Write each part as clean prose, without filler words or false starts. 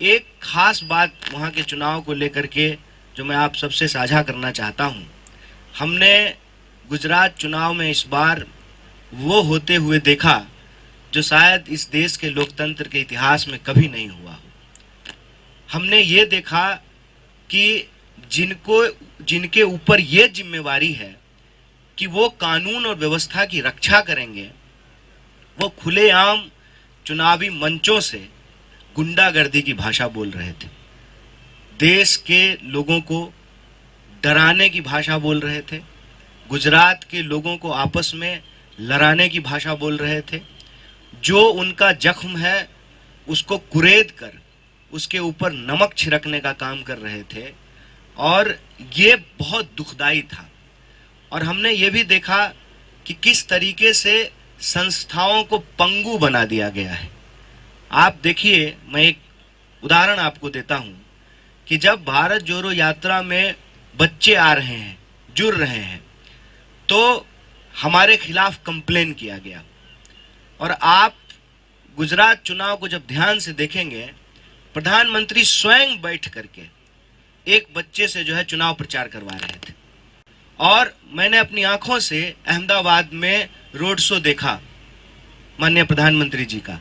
एक खास बात वहाँ के चुनाव को लेकर के जो मैं आप सबसे साझा करना चाहता हूँ। हमने गुजरात चुनाव में इस बार वो होते हुए देखा जो शायद इस देश के लोकतंत्र के इतिहास में कभी नहीं हुआ हो। हमने ये देखा कि जिनके ऊपर ये जिम्मेवारी है कि वो कानून और व्यवस्था की रक्षा करेंगे, वो खुलेआम चुनावी मंचों से गुंडागर्दी की भाषा बोल रहे थे, देश के लोगों को डराने की भाषा बोल रहे थे, गुजरात के लोगों को आपस में लड़ाने की भाषा बोल रहे थे। जो उनका जख्म है उसको कुरेद कर उसके ऊपर नमक छिड़कने का काम कर रहे थे और ये बहुत दुखदाई था। और हमने ये भी देखा कि किस तरीके से संस्थाओं को पंगु बना दिया गया है। आप देखिए, मैं एक उदाहरण आपको देता हूं कि जब भारत जोड़ो यात्रा में बच्चे आ रहे हैं, जुड़ रहे हैं, तो हमारे खिलाफ कंप्लेन किया गया। और आप गुजरात चुनाव को जब ध्यान से देखेंगे, प्रधानमंत्री स्वयं बैठ करके एक बच्चे से जो है चुनाव प्रचार करवा रहे थे। और मैंने अपनी आंखों से अहमदाबाद में रोड शो देखा माननीय प्रधानमंत्री जी का।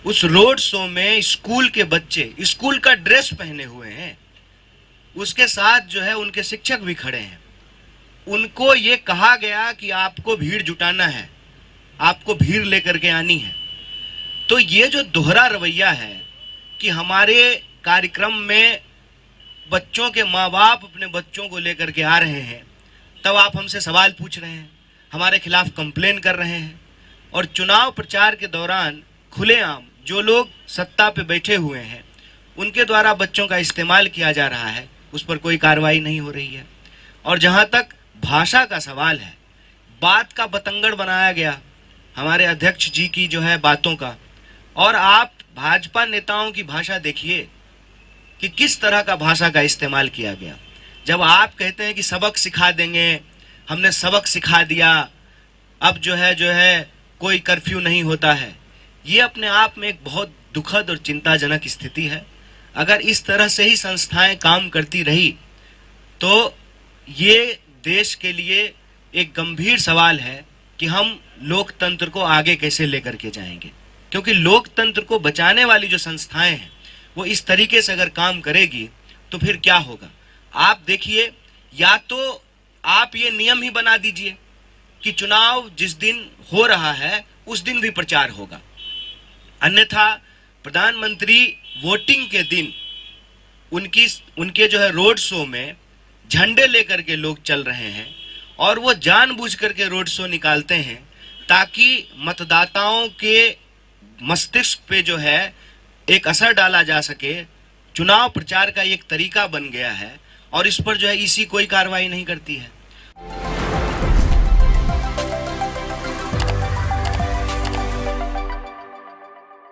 उस रोड शो में स्कूल के बच्चे स्कूल का ड्रेस पहने हुए हैं, उसके साथ जो है उनके शिक्षक भी खड़े हैं। उनको ये कहा गया कि आपको भीड़ जुटाना है, आपको भीड़ लेकर के आनी है। तो ये जो दोहरा रवैया है कि हमारे कार्यक्रम में बच्चों के माँ बाप अपने बच्चों को लेकर के आ रहे हैं, तब आप हमसे सवाल पूछ रहे हैं, हमारे खिलाफ कंप्लेन कर रहे हैं, और चुनाव प्रचार के दौरान खुलेआम जो लोग सत्ता पे बैठे हुए हैं उनके द्वारा बच्चों का इस्तेमाल किया जा रहा है, उस पर कोई कार्रवाई नहीं हो रही है। और जहां तक भाषा का सवाल है, बात का बतंगड़ बनाया गया हमारे अध्यक्ष जी की जो है बातों का। और आप भाजपा नेताओं की भाषा देखिए कि किस तरह का भाषा का इस्तेमाल किया गया। जब आप कहते हैं कि सबक सिखा देंगे, हमने सबक सिखा दिया, अब जो है कोई कर्फ्यू नहीं होता है, ये अपने आप में एक बहुत दुखद और चिंताजनक स्थिति है। अगर इस तरह से ही संस्थाएं काम करती रही तो ये देश के लिए एक गंभीर सवाल है कि हम लोकतंत्र को आगे कैसे लेकर के जाएंगे। क्योंकि लोकतंत्र को बचाने वाली जो संस्थाएं हैं वो इस तरीके से अगर काम करेगी तो फिर क्या होगा। आप देखिए, या तो आप ये नियम ही बना दीजिए कि चुनाव जिस दिन हो रहा है उस दिन भी प्रचार होगा, अन्यथा प्रधानमंत्री वोटिंग के दिन उनके जो है रोड शो में झंडे लेकर के लोग चल रहे हैं और वो जानबूझ करके रोड शो निकालते हैं ताकि मतदाताओं के मस्तिष्क पे जो है एक असर डाला जा सके। चुनाव प्रचार का एक तरीका बन गया है और इस पर जो है इसी कोई कार्रवाई नहीं करती है।